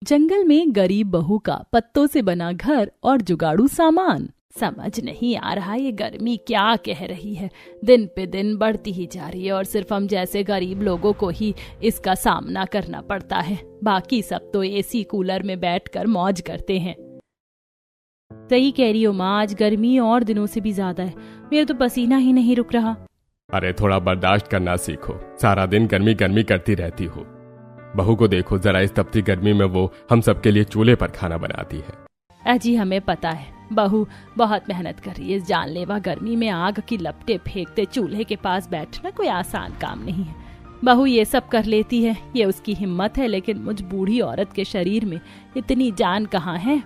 जंगल में गरीब बहू का पत्तों से बना घर और जुगाड़ू सामान। समझ नहीं आ रहा ये गर्मी क्या कह रही है, दिन पे दिन बढ़ती ही जा रही है और सिर्फ हम जैसे गरीब लोगों को ही इसका सामना करना पड़ता है। बाकी सब तो एसी कूलर में बैठकर मौज करते हैं। सही कह रही हो माँ, आज गर्मी और दिनों से भी ज्यादा है। मेरा तो पसीना ही नहीं रुक रहा। अरे थोड़ा बर्दाश्त करना सीखो, सारा दिन गर्मी गर्मी करती रहती हो। बहू को देखो जरा, इस तपती गर्मी में वो हम सबके लिए चूल्हे पर खाना बनाती है। अजी हमें पता है, बहू बहुत मेहनत कर रही है। इस जानलेवा गर्मी में आग की लपटें फेंकते चूल्हे के पास बैठना कोई आसान काम नहीं है। बहू ये सब कर लेती है, ये उसकी हिम्मत है, लेकिन मुझ बूढ़ी औरत के शरीर में इतनी जान कहाँ है।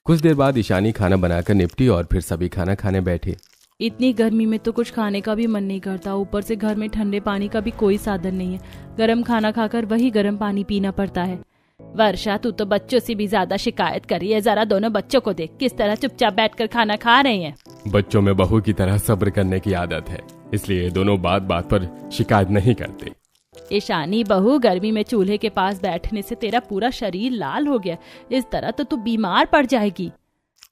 कुछ देर बाद ईशानी खाना बनाकर निपटी और फिर सभी खाना खाने बैठे। इतनी गर्मी में तो कुछ खाने का भी मन नहीं करता, ऊपर से घर में ठंडे पानी का भी कोई साधन नहीं है। गर्म खाना खाकर वही गर्म पानी पीना पड़ता है। वर्षा, तू तो बच्चों से भी ज्यादा शिकायत कर रही है। जरा दोनों बच्चों को देख, किस तरह चुपचाप बैठकर खाना खा रहे हैं। बच्चों में बहू की तरह सब्र करने की आदत है, इसलिए दोनों बात बात पर शिकायत नहीं करते। ईशानी बहू, गर्मी में चूल्हे के पास बैठने से तेरा पूरा शरीर लाल हो गया। इस तरह तो तू बीमार पड़ जाएगी।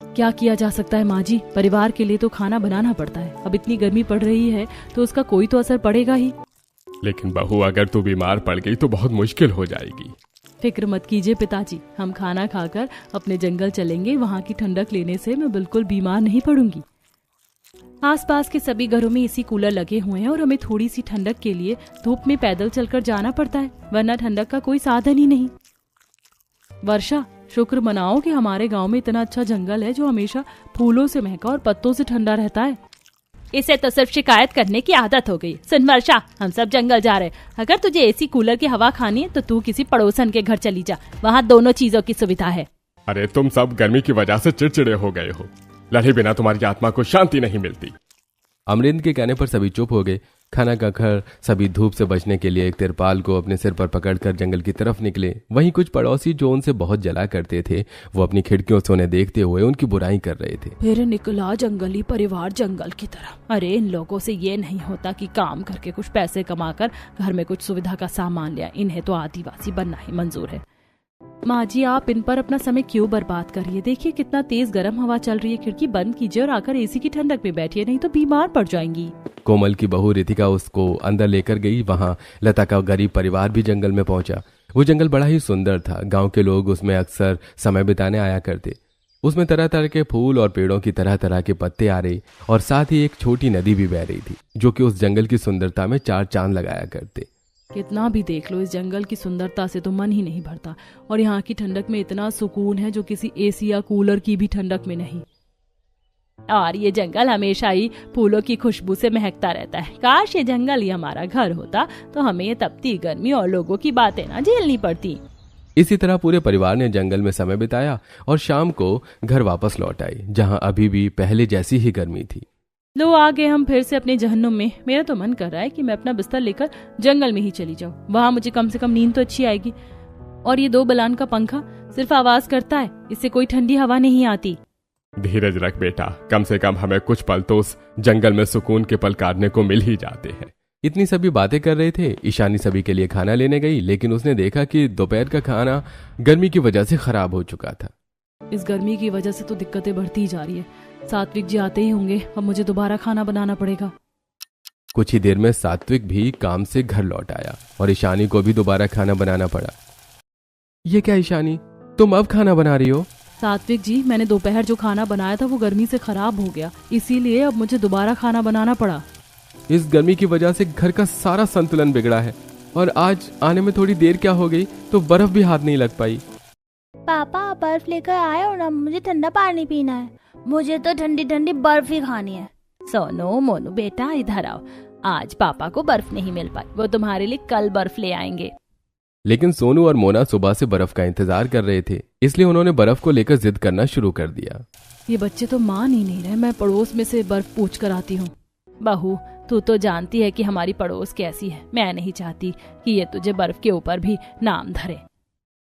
क्या किया जा सकता है माँ जी, परिवार के लिए तो खाना बनाना पड़ता है। अब इतनी गर्मी पड़ रही है तो उसका कोई तो असर पड़ेगा ही। लेकिन बहू, अगर तू बीमार पड़ गई तो बहुत मुश्किल हो जाएगी। फिक्र मत कीजिए पिताजी, हम खाना खाकर अपने जंगल चलेंगे। वहाँ की ठंडक लेने से मैं बिल्कुल बीमार नहीं पड़ूंगी। आसपास के सभी घरों में एसी कूलर लगे हुए हैं और हमें थोड़ी सी ठंडक के लिए धूप में पैदल चलकर जाना पड़ता है, वरना ठंडक का कोई साधन ही नहीं। वर्षा, शुक्र मनाओ कि हमारे गांव में इतना अच्छा जंगल है जो हमेशा फूलों से महका और पत्तों से ठंडा रहता है। इसे तो सिर्फ शिकायत करने की आदत हो गई। सुन वर्षा, हम सब जंगल जा रहे। अगर तुझे एसी कूलर की हवा खानी है तो तू किसी पड़ोसन के घर चली जा, वहाँ दोनों चीजों की सुविधा है। अरे तुम सब गर्मी की वजह से चिड़चिड़े हो गए हो, लड़े बिना तुम्हारी आत्मा को शांति नहीं मिलती। अमरिंद के कहने पर सभी चुप हो गए। खाना खाकर सभी धूप से बचने के लिए एक तिरपाल को अपने सिर पर पकड़कर जंगल की तरफ निकले। वहीं कुछ पड़ोसी जो उनसे बहुत जला करते थे, वो अपनी खिड़कियों से उन्हें देखते हुए उनकी बुराई कर रहे थे। फिर निकला जंगली परिवार जंगल की तरह। अरे इन लोगों से ये नहीं होता कि काम करके कुछ पैसे कमाकर घर में कुछ सुविधा का सामान लिया। इन्हें तो आदिवासी बनना ही मंजूर है। माँ जी, आप इन पर अपना समय क्यों बर्बाद करिए। देखिए कितना तेज गर्म हवा चल रही है। खिड़की बंद कीजिए और आकर एसी की ठंडक में बैठिए, नहीं तो बीमार पड़ जाएंगी। कोमल की बहू रितिका उसको अंदर लेकर गई। वहाँ लता का गरीब परिवार भी जंगल में पहुंचा। वो जंगल बड़ा ही सुंदर था। गांव के लोग उसमें अक्सर समय बिताने आया करते। उसमें तरह तरह के फूल और पेड़ों की तरह तरह के पत्ते आ रहे और साथ ही एक छोटी नदी भी बह रही थी, जो कि उस जंगल की सुंदरता में चार चांद लगाया करते। कितना भी देख लो, इस जंगल की सुंदरता से तो मन ही नहीं भरता। और यहाँ की ठंडक में इतना सुकून है जो किसी एसी या कूलर की भी ठंडक में नहीं। और ये जंगल हमेशा ही फूलों की खुशबू से महकता रहता है। काश ये जंगल ही हमारा घर होता तो हमें ये तपती गर्मी और लोगों की बातें ना झेलनी पड़ती। इसी तरह पूरे परिवार ने जंगल में समय बिताया और शाम को घर वापस लौट आए, जहाँ अभी भी पहले जैसी ही गर्मी थी। लो आ गए हम फिर से अपने जहन्नुम में। मेरा तो मन कर रहा है कि मैं अपना बिस्तर लेकर जंगल में ही चली जाऊं। वहाँ मुझे कम से कम नींद तो अच्छी आएगी। और ये 2 बलान का पंखा सिर्फ आवाज करता है, इससे कोई ठंडी हवा नहीं आती। धीरज रख बेटा, कम से कम हमें कुछ पल तो उस जंगल में सुकून के पल काटने को मिल ही जाते हैं। इतनी सभी बातें कर रहे थे। ईशानी सभी के लिए खाना लेने गई, लेकिन उसने देखा कि दोपहर का खाना गर्मी की वजह से खराब हो चुका था। इस गर्मी की वजह से तो दिक्कतें बढ़ती ही जा रही है। सात्विक जी आते ही होंगे, अब मुझे दोबारा खाना बनाना पड़ेगा। कुछ ही देर में सात्विक भी काम से घर लौट आया और ईशानी को भी दोबारा खाना बनाना पड़ा। ये क्या ईशानी, तुम अब खाना बना रही हो? सात्विक जी, मैंने दोपहर जो खाना बनाया था वो गर्मी से खराब हो गया, इसीलिए अब मुझे दोबारा खाना बनाना पड़ा। इस गर्मी की वजह से घर का सारा संतुलन बिगड़ा है और आज आने में थोड़ी देर क्या हो गई तो बर्फ भी हाथ नहीं लग पाई। पापा बर्फ लेकर आए हो ना, मुझे ठंडा पानी पीना है। मुझे तो ठंडी ठंडी बर्फ ही खानी है। सोनू मोनू बेटा इधर आओ, आज पापा को बर्फ नहीं मिल पाई, वो तुम्हारे लिए कल बर्फ ले आएंगे। लेकिन सोनू और मोना सुबह से बर्फ का इंतजार कर रहे थे, इसलिए उन्होंने बर्फ को लेकर जिद करना शुरू कर दिया। ये बच्चे तो मान ही नहीं रहे, मैं पड़ोस में से बर्फ पूछ कर आती हूँ। बहू, तू तो जानती है कि हमारी पड़ोस कैसी है। मैं नहीं चाहती कि ये तुझे बर्फ के ऊपर भी नाम धरे।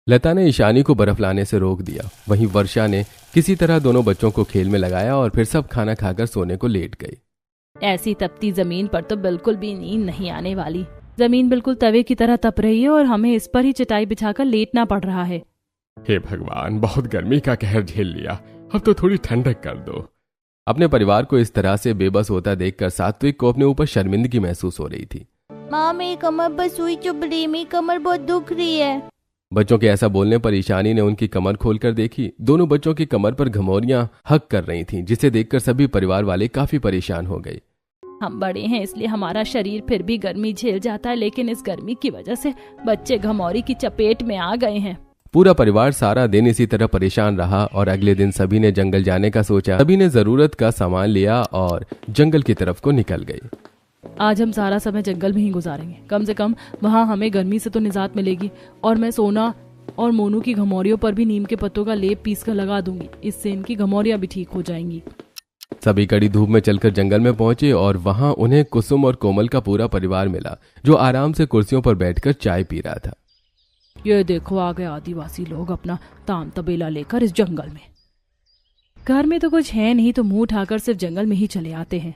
लता ने ईशानी को बर्फ लाने से रोक दिया। वहीं वर्षा ने किसी तरह दोनों बच्चों को खेल में लगाया और फिर सब खाना खाकर सोने को लेट गई। ऐसी तपती जमीन पर तो बिल्कुल भी नींद नहीं आने वाली। जमीन बिल्कुल तवे की तरह तप रही है और हमें इस पर ही चटाई बिछाकर लेटना पड़ रहा है। हे भगवान, बहुत गर्मी का कहर झेल लिया, अब तो थोड़ी ठंडक कर दो। अपने परिवार को इस तरह से बेबस होता देखकर सात्विक को अपने ऊपर शर्मिंदगी महसूस हो रही थी। माँ मेरी कमर पर सुई चुभ रही है, मेरी कमर बहुत दुख रही है। बच्चों के ऐसा बोलने पर ईशानी ने उनकी कमर खोलकर देखी। दोनों बच्चों की कमर पर घमौरियां हक कर रही थीं, जिसे देखकर सभी परिवार वाले काफी परेशान हो गए। हम बड़े हैं इसलिए हमारा शरीर फिर भी गर्मी झेल जाता है, लेकिन इस गर्मी की वजह से बच्चे घमौरी की चपेट में आ गए हैं। पूरा परिवार सारा दिन इसी तरह परेशान रहा और अगले दिन सभी ने जंगल जाने का सोचा। सभी ने जरूरत का सामान लिया और जंगल की तरफ को निकल गए। आज हम सारा समय जंगल में ही गुजारेंगे, कम से कम वहाँ हमें गर्मी से तो निजात मिलेगी। और मैं सोना और मोनू की घमौरियों पर भी नीम के पत्तों का लेप पीस कर लगा दूंगी, इससे इनकी घमौरियां भी ठीक हो जाएंगी। सभी कड़ी धूप में चलकर जंगल में पहुंचे और वहां उन्हें कुसुम और कोमल का पूरा परिवार मिला, जो आराम से कुर्सियों पर बैठकर चाय पी रहा था। ये देखो, आ गए आदिवासी लोग अपना ताम तबेला लेकर इस जंगल में। घर में तो कुछ है नहीं तो मुंह उठाकर सिर्फ जंगल में ही चले आते हैं।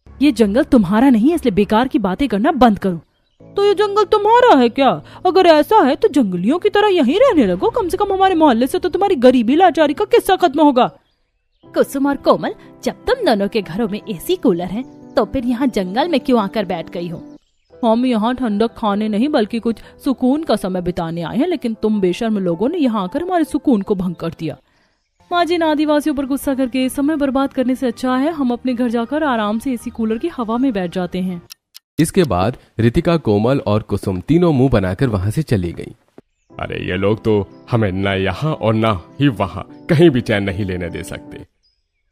ये जंगल तुम्हारा नहीं है, इसलिए बेकार की बातें करना बंद करो। तो ये जंगल तुम्हारा है क्या? अगर ऐसा है तो जंगलियों की तरह यहीं रहने लगो, कम से कम हमारे मोहल्ले से तो तुम्हारी गरीबी लाचारी का किस्सा खत्म होगा। कुसुम और कोमल, जब तुम दोनों के घरों में एसी कूलर है तो फिर यहाँ जंगल में क्यों आकर बैठ गई हो? हम यहाँ ठंडक खाने नहीं बल्कि कुछ सुकून का समय बिताने आए हैं, लेकिन तुम बेशर्म लोगों ने यहाँ आकर हमारे सुकून को भंग कर दिया। माँ जी, इन आदिवासियों पर गुस्सा करके समय बर्बाद करने से अच्छा है हम अपने घर जाकर आराम से एसी कूलर की हवा में बैठ जाते हैं। इसके बाद रितिका, कोमल और कुसुम तीनों मुंह बनाकर वहां से चली गई। अरे ये लोग तो हमें न यहाँ और न ही वहाँ कहीं भी चैन नहीं लेने दे सकते।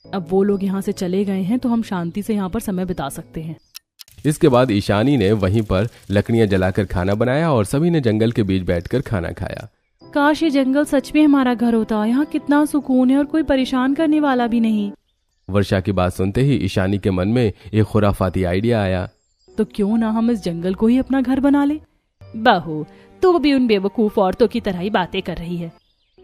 अब वो लोग यहाँ से चले गए हैं तो हम शांति से यहाँ पर समय बिता सकते हैं। इसके बाद ईशानी ने वहीं पर लकड़ियां जलाकर खाना बनाया और सभी ने जंगल के बीच बैठकर खाना खाया। काश ये जंगल सच में हमारा घर होता, यहाँ कितना सुकून है और कोई परेशान करने वाला भी नहीं। वर्षा की बात सुनते ही ईशानी के मन में एक खुराफाती आइडिया आया। तो क्यों ना हम इस जंगल को ही अपना घर बना ले? बहू, तू भी उन बेवकूफ औरतों की तरह ही बातें कर रही है।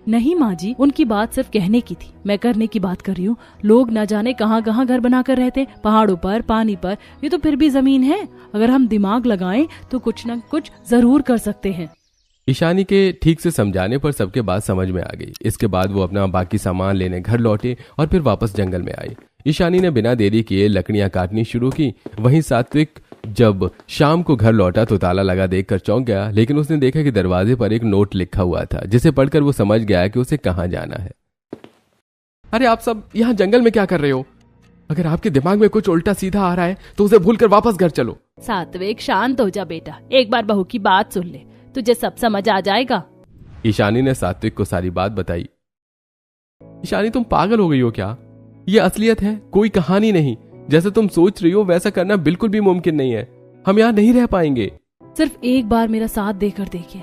नहीं माँ जी, उनकी बात सिर्फ कहने की थी, मैं करने की बात कर रही हूँ। लोग न जाने कहाँ कहाँ घर बनाकर रहते, पहाड़ों पर, पानी पर, ये तो फिर भी जमीन है। अगर हम दिमाग लगाएं तो कुछ न कुछ जरूर कर सकते हैं। ईशानी के ठीक से समझाने पर सबके बात समझ में आ गई। इसके बाद वो अपना बाकी सामान लेने घर लौटे और फिर वापस जंगल में आए। ईशानी ने बिना देरी किए लकड़ियां काटनी शुरू की। वहीं सात्विक जब शाम को घर लौटा तो ताला लगा देखकर चौंक गया, लेकिन उसने देखा कि दरवाजे पर एक नोट लिखा हुआ था, जिसे पढ़कर वो समझ गया कि उसे कहाँ जाना है। अरे आप सब यहाँ जंगल में क्या कर रहे हो? अगर आपके दिमाग में कुछ उल्टा सीधा आ रहा है तो उसे भूलकर वापस घर चलो। सात्विक, शांत हो जा बेटा, एक बार बहू की बात सुन ले, तुझे सब समझ आ जाएगा। ईशानी ने सात्विक को सारी बात बताई। ईशानी, तुम पागल हो गई हो क्या? ये असलियत है, कोई कहानी नहीं। जैसे तुम सोच रही हो वैसा करना बिल्कुल भी मुमकिन नहीं है। हम यहाँ नहीं रह पाएंगे। सिर्फ एक बार मेरा साथ देकर देखिए,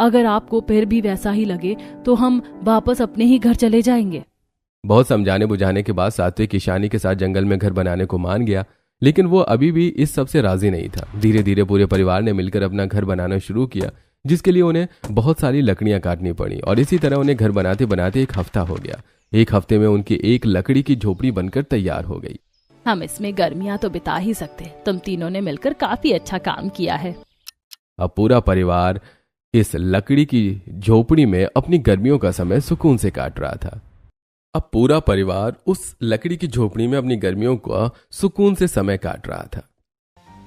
अगर आपको फिर भी वैसा ही लगे तो हम वापस अपने ही घर चले जाएंगे। बहुत समझाने बुझाने के बाद सात्विक ईशानी के साथ जंगल में घर बनाने को मान गया, लेकिन वो अभी भी इस सब से राजी नहीं था। धीरे धीरे पूरे परिवार ने मिलकर अपना घर बनाना शुरू किया, जिसके लिए उन्हें बहुत सारी लकड़ियां काटनी पड़ी और इसी तरह उन्हें घर बनाते बनाते एक हफ्ता हो गया। एक हफ्ते में उनकी एक लकड़ी की झोपड़ी बनकर तैयार हो गई। हम इसमें गर्मियां तो बिता ही सकते, तुम तीनों ने मिलकर काफी अच्छा काम किया है। अब पूरा परिवार इस लकड़ी की झोपड़ी में अपनी गर्मियों का समय सुकून से काट रहा था। अब पूरा परिवार उस लकड़ी की झोपड़ी में अपनी गर्मियों का सुकून से समय काट रहा था।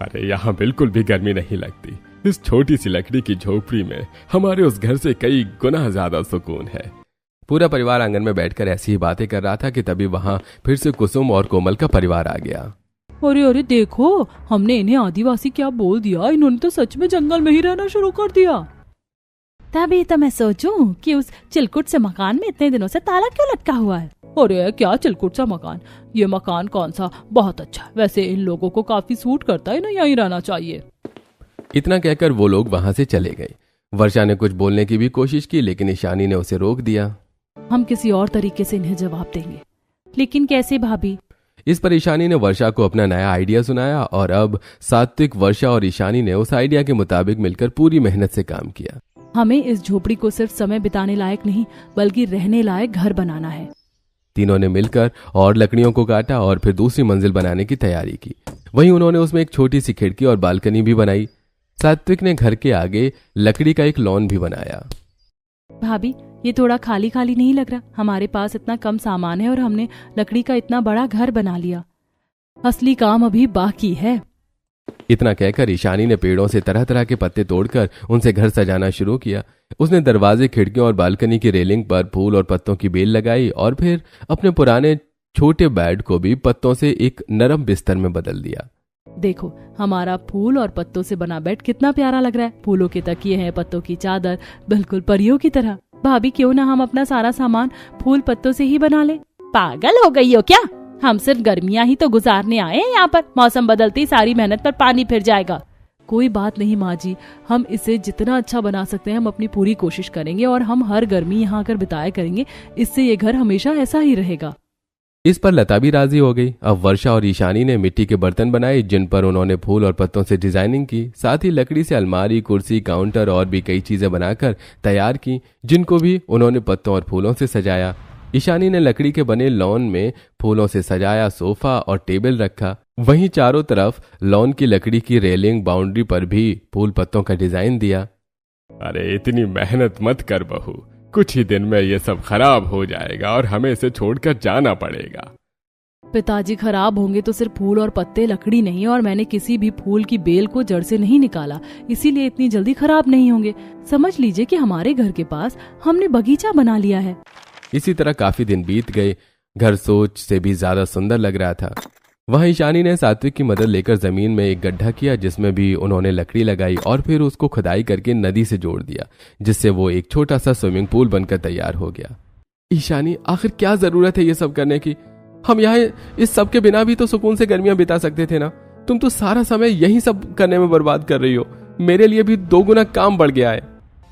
अरे यहाँ बिल्कुल भी गर्मी नहीं लगती। इस छोटी सी लकड़ी की झोपड़ी में हमारे उस घर से कई गुना ज्यादा सुकून है। पूरा परिवार आंगन में बैठकर ऐसी ही बातें कर रहा था कि तभी वहां फिर से कुसुम और कोमल का परिवार आ गया। अरे अरे देखो, हमने इन्हें आदिवासी क्या बोल दिया, इन्होंने तो सच में जंगल में ही रहना शुरू कर दिया। तभी तो मैं सोचूं कि उस चिलकुट से मकान में इतने दिनों से ताला क्यों लटका हुआ है। अरे क्या चिलकुट सा मकान? ये मकान कौन सा? बहुत अच्छा, वैसे इन लोगों को काफी सूट करता है ना, यहीं रहना चाहिए। इतना कहकर वो लोग वहां से चले गए। वर्षा ने कुछ बोलने की भी कोशिश की, लेकिन ईशानी ने उसे रोक दिया। हम किसी और तरीके से इन्हें जवाब देंगे। लेकिन कैसे भाभी? इस पर ईशानी ने वर्षा को अपना नया आइडिया सुनाया और अब सात्विक, वर्षा और ईशानी ने उस आइडिया के मुताबिक मिलकर पूरी मेहनत से काम किया। हमें इस झोपड़ी को सिर्फ समय बिताने लायक नहीं बल्कि रहने लायक घर बनाना है। तीनों ने मिलकर और लकड़ियों को काटा और फिर दूसरी मंजिल बनाने की तैयारी की। वहीं उन्होंने उसमें एक छोटी सी खिड़की और बालकनी भी बनाई। सात्विक ने घर के आगे लकड़ी का एक लॉन भी बनाया। भाभी, ये थोड़ा खाली खाली नहीं लग रहा? हमारे पास इतना कम सामान है और हमने लकड़ी का इतना बड़ा घर बना लिया। असली काम अभी बाकी है। इतना कहकर ईशानी ने पेड़ों से तरह तरह के पत्ते तोड़कर उनसे घर सजाना शुरू किया। उसने दरवाजे, खिड़कियों और बालकनी की रेलिंग पर फूल और पत्तों की बेल लगाई और फिर अपने पुराने छोटे बेड को भी पत्तों से एक नरम बिस्तर में बदल दिया। देखो, हमारा फूल और पत्तों से बना बेड कितना प्यारा लग रहा है। फूलों के तकिए हैं, पत्तों की चादर, बिल्कुल परियों की तरह। भाभी, क्यों ना हम अपना सारा सामान फूल पत्तों से ही बना ले? पागल हो गई हो क्या? हम सिर्फ गर्मियां ही तो गुजारने आए हैं यहाँ पर। मौसम बदलती सारी मेहनत पर पानी फिर जाएगा। कोई बात नहीं माँ जी, हम इसे जितना अच्छा बना सकते हैं हम अपनी पूरी कोशिश करेंगे और हम हर गर्मी यहाँ आकर बिताया करेंगे। इससे ये घर हमेशा ऐसा ही रहेगा। इस पर लता भी राजी हो गई। अब वर्षा और ईशानी ने मिट्टी के बर्तन बनाए जिन पर उन्होंने फूल और पत्तों से डिजाइनिंग की। साथ ही लकड़ी से अलमारी, कुर्सी, काउंटर और भी कई चीजें बनाकर तैयार की जिनको भी उन्होंने पत्तों और फूलों से सजाया। ईशानी ने लकड़ी के बने लॉन में फूलों से सजाया सोफा और टेबल रखा। वहीं चारों तरफ लॉन की लकड़ी की रेलिंग, बाउंड्री पर भी फूल पत्तों का डिजाइन दिया। अरे इतनी मेहनत मत कर बहू, कुछ ही दिन में ये सब खराब हो जाएगा और हमें इसे छोड़कर जाना पड़ेगा। पिताजी, खराब होंगे तो सिर्फ फूल और पत्ते, लकड़ी नहीं। और मैंने किसी भी फूल की बेल को जड़ से नहीं निकाला, इसीलिए इतनी जल्दी खराब नहीं होंगे। समझ लीजिए कि हमारे घर के पास हमने बगीचा बना लिया है। इसी तरह काफी दिन बीत गए। घर सोच से भी ज्यादा सुंदर लग रहा था। वहीं ईशानी ने सात्विक की मदद लेकर जमीन में एक गड्ढा किया जिसमें भी उन्होंने लकड़ी लगाई और फिर उसको खुदाई करके नदी से जोड़ दिया, जिससे वो एक छोटा सा स्विमिंग पूल बनकर तैयार हो गया। ईशानी, आखिर क्या जरूरत है ये सब करने की? हम यहाँ इस सब के बिना भी तो सुकून से गर्मियां बिता सकते थे ना। तुम तो सारा समय यही सब करने में बर्बाद कर रही हो। मेरे लिए भी 2 गुना काम बढ़ गया है।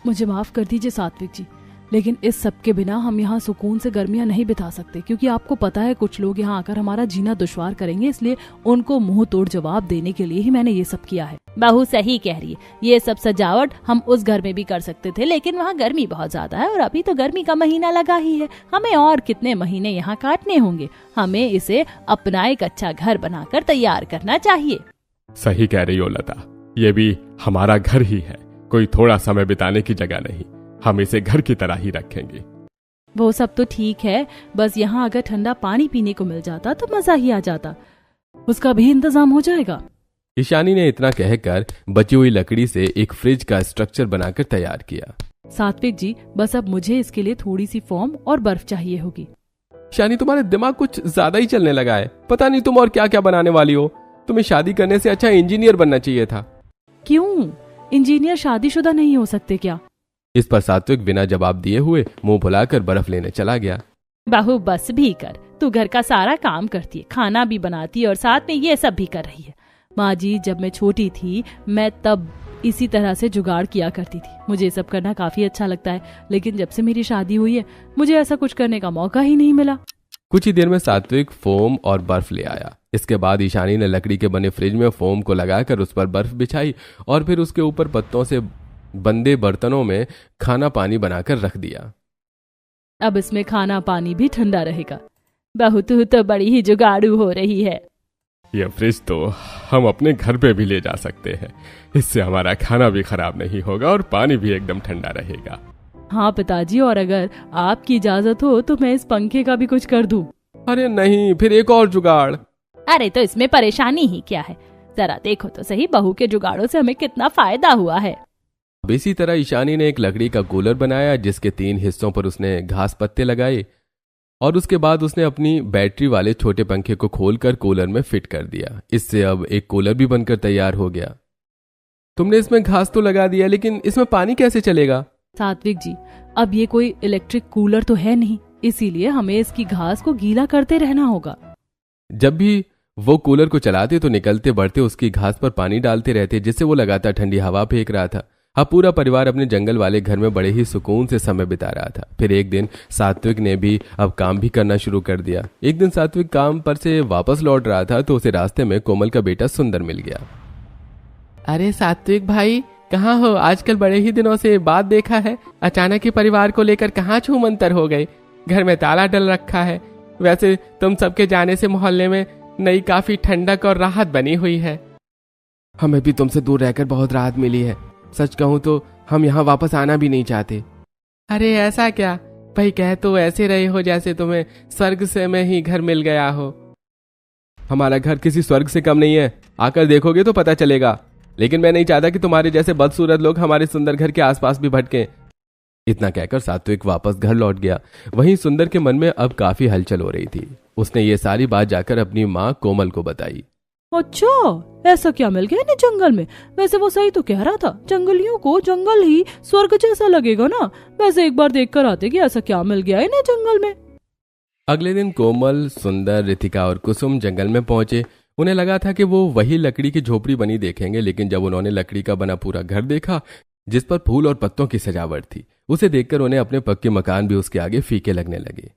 मुझे माफ कर दीजिए सात्विक जी, लेकिन इस सब के बिना हम यहाँ सुकून से गर्मियां नहीं बिता सकते, क्योंकि आपको पता है कुछ लोग यहाँ आकर हमारा जीना दुश्वार करेंगे। इसलिए उनको मुंह तोड़ जवाब देने के लिए ही मैंने ये सब किया है। बहू सही कह रही है। ये सब सजावट हम उस घर में भी कर सकते थे, लेकिन वहाँ गर्मी बहुत ज्यादा है और अभी तो गर्मी का महीना लगा ही है। हमें और कितने महीने यहाँ काटने होंगे। हमें इसे अपना एक अच्छा घर बनाकर तैयार करना चाहिए। सही कह रही हो लता, ये भी हमारा घर ही है, कोई थोड़ा समय बिताने की जगह नहीं। हम इसे घर की तरह ही रखेंगे। वो सब तो ठीक है, बस यहाँ अगर ठंडा पानी पीने को मिल जाता तो मजा ही आ जाता। उसका भी इंतजाम हो जाएगा। ईशानी ने इतना कहकर बची हुई लकड़ी से एक फ्रिज का स्ट्रक्चर बनाकर तैयार किया। सात्विक जी, बस अब मुझे इसके लिए थोड़ी सी फोम और बर्फ चाहिए होगी। ईशानी, तुम्हारे दिमाग कुछ ज्यादा ही चलने लगा है। पता नहीं तुम और क्या क्या बनाने वाली हो। तुम्हें शादी करने से अच्छा इंजीनियर बनना चाहिए था। क्यों? इंजीनियर शादीशुदा नहीं हो सकते क्या? इस पर सात्विक बिना जवाब दिए हुए मुंह फुलाकर बर्फ लेने चला गया। बहू बस भी कर, तू घर का सारा काम करती है, खाना भी बनाती है और साथ में ये सब भी कर रही है। माँ जी, जब मैं छोटी थी मैं तब इसी तरह से जुगाड़ किया करती थी। मुझे सब करना काफी अच्छा लगता है, लेकिन जब से मेरी शादी हुई है मुझे ऐसा कुछ करने का मौका ही नहीं मिला। कुछ ही देर में सात्विक फोम और बर्फ ले आया। इसके बाद ईशानी ने लकड़ी के बने फ्रिज में फोम को लगाकर उस पर बर्फ बिछाई और फिर उसके ऊपर पत्तों से बंदे बर्तनों में खाना पानी बनाकर रख दिया। अब इसमें खाना पानी भी ठंडा रहेगा। बहू तू तो बड़ी ही जुगाड़ू हो रही है। यह फ्रिज तो हम अपने घर पे भी ले जा सकते हैं। इससे हमारा खाना भी खराब नहीं होगा और पानी भी एकदम ठंडा रहेगा। हाँ पिताजी, और अगर आपकी इजाजत हो तो मैं इस पंखे का भी कुछ कर दूं। अरे नहीं, फिर एक और जुगाड़। अरे तो इसमें परेशानी ही क्या है? जरा देखो तो सही, बहू के जुगाड़ों से हमें कितना फायदा हुआ है। इसी तरह ईशानी ने एक लकड़ी का कूलर बनाया जिसके 3 हिस्सों पर उसने घास पत्ते लगाए और उसके बाद उसने अपनी बैटरी वाले छोटे पंखे को खोलकर कूलर में फिट कर दिया। इससे अब एक कूलर भी बनकर तैयार हो गया। तुमने इसमें घास तो लगा दिया, लेकिन इसमें पानी कैसे चलेगा? सात्विक जी, अब ये कोई इलेक्ट्रिक कूलर तो है नहीं, इसीलिए हमें इसकी घास को गीला करते रहना होगा। जब भी वो कूलर को चलाते तो निकलते बढ़ते उसकी घास पर पानी डालते रहते, जिससे वो लगातार ठंडी हवा फेंक रहा था। अब पूरा परिवार अपने जंगल वाले घर में बड़े ही सुकून से समय बिता रहा था। फिर एक दिन सात्विक ने भी अब काम भी करना शुरू कर दिया। एक दिन सात्विक काम पर से वापस लौट रहा था तो उसे रास्ते में कोमल का बेटा सुंदर मिल गया। अरे सात्विक भाई, कहाँ हो? आजकल बड़े ही दिनों से बात देखा है, अचानक ही परिवार को लेकर कहाँ छूमंतर हो गए? घर में ताला डल रखा है। वैसे तुम सबके जाने से मोहल्ले में नई काफी ठंडक और राहत बनी हुई है। हमें भी तुमसे दूर रहकर बहुत राहत मिली है। सच कहूं तो हम यहाँ वापस आना भी नहीं चाहते। अरे ऐसा क्या भाई, कह तो ऐसे रहे हो जैसे तुम्हें स्वर्ग से में ही घर मिल गया हो। हमारा घर किसी स्वर्ग से कम नहीं है, आकर देखोगे तो पता चलेगा। लेकिन मैं नहीं चाहता कि तुम्हारे जैसे बदसूरत लोग हमारे सुंदर घर के आसपास भी भटकें। इतना कहकर सात्विक वापस घर लौट गया। वहीं सुंदर के मन में अब काफी हलचल हो रही थी। उसने ये सारी बात जाकर अपनी माँ कोमल को बताई। अच्छा, ऐसा क्या मिल गया इन्हें जंगल में? वैसे वो सही तो कह रहा था, जंगलियों को जंगल ही स्वर्ग जैसा लगेगा ना। वैसे एक बार देख कर आते कि ऐसा क्या मिल गया इन्हें जंगल में। अगले दिन कोमल, सुंदर, रितिका और कुसुम जंगल में पहुंचे। उन्हें लगा था कि वो वही लकड़ी की झोपड़ी बनी देखेंगे, लेकिन जब उन्होंने लकड़ी का बना पूरा घर देखा जिस पर फूल और पत्तों की सजावट थी, उसे देखकर उन्हें अपने पक्के मकान भी उसके आगे फीके लगने लगे।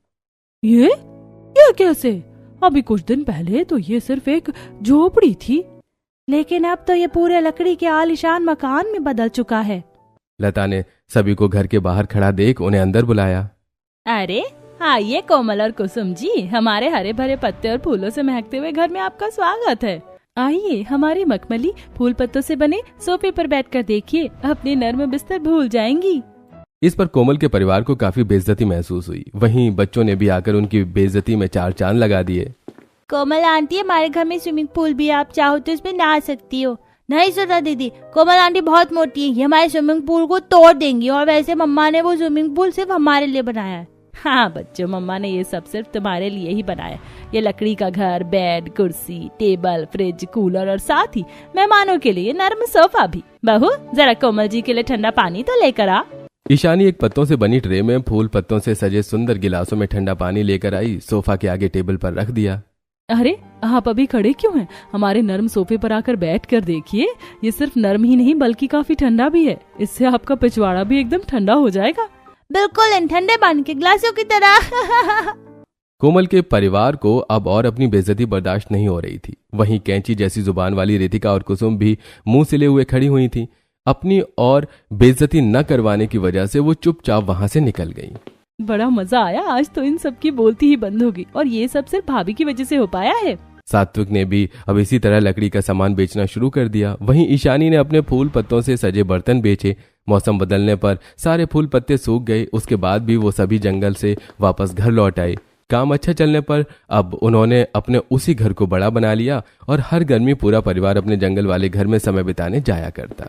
ये कैसे? अभी कुछ दिन पहले तो ये सिर्फ एक झोपड़ी थी, लेकिन अब तो ये पूरे लकड़ी के आलीशान मकान में बदल चुका है। लता ने सभी को घर के बाहर खड़ा देख उन्हें अंदर बुलाया। अरे आइए कोमल और कुसुम जी, हमारे हरे भरे पत्ते और फूलों से महकते हुए घर में आपका स्वागत है। आइए, हमारी मखमली फूल पत्तों से बने सोफे पर बैठकर देखिए, अपने नर्म बिस्तर भूल जाएंगी। इस पर कोमल के परिवार को काफी बेइज्जती महसूस हुई। वहीं बच्चों ने भी आकर उनकी बेइज्जती में चार चांद लगा दिए। कोमल आंटी, हमारे घर में स्विमिंग पूल भी है, आप चाहो तो इसमें नहा सकती हो। नहीं सुना दीदी, कोमल आंटी बहुत मोटी है, ये हमारे स्विमिंग पूल को तोड़ देंगी। और वैसे मम्मा ने वो स्विमिंग पूल सिर्फ हमारे लिए बनाया है। हाँ बच्चों, मम्मा ने ये सब सिर्फ तुम्हारे लिए ही बनाया। ये लकड़ी का घर, बेड, कुर्सी, टेबल, फ्रिज, कूलर और साथ ही मेहमानों के लिए नर्म सोफा भी। बहू, जरा कोमल जी के लिए ठंडा पानी तो लेकर आ। ईशानी एक पत्तों से बनी ट्रे में फूल पत्तों से सजे सुंदर गिलासों में ठंडा पानी लेकर आई, सोफा के आगे टेबल पर रख दिया। अरे आप अभी खड़े क्यों हैं? हमारे नर्म सोफे पर आकर बैठ कर देखिए। ये सिर्फ नर्म ही नहीं बल्कि काफी ठंडा भी है। इससे आपका पिछवाड़ा भी एकदम ठंडा हो जाएगा। बिल्कुल इन ठंडे पानी के ग्लासों की तरह। कोमल के परिवार को अब और अपनी बेइज्जती बर्दाश्त नहीं हो रही थी। वहीं कैंची जैसी जुबान वाली रितिका और कुसुम भी मुंह सिले हुए खड़ी हुई थी। अपनी और बेइज्जती न करवाने की वजह से वो चुपचाप वहां से निकल गई। बड़ा मजा आया, आज तो इन सब की बोलती ही बंद होगी। और ये सब सिर्फ भाभी की वजह से हो पाया है। सात्विक ने भी अब इसी तरह लकड़ी का सामान बेचना शुरू कर दिया। वहीं ईशानी ने अपने फूल पत्तों से सजे बर्तन बेचे। मौसम बदलने पर सारे फूल पत्ते सूख गए। उसके बाद भी वो सभी जंगल से वापस घर लौट आए। काम अच्छा चलने पर अब उन्होंने अपने उसी घर को बड़ा बना लिया और हर गर्मी पूरा परिवार अपने जंगल वाले घर में समय बिताने जाया करता।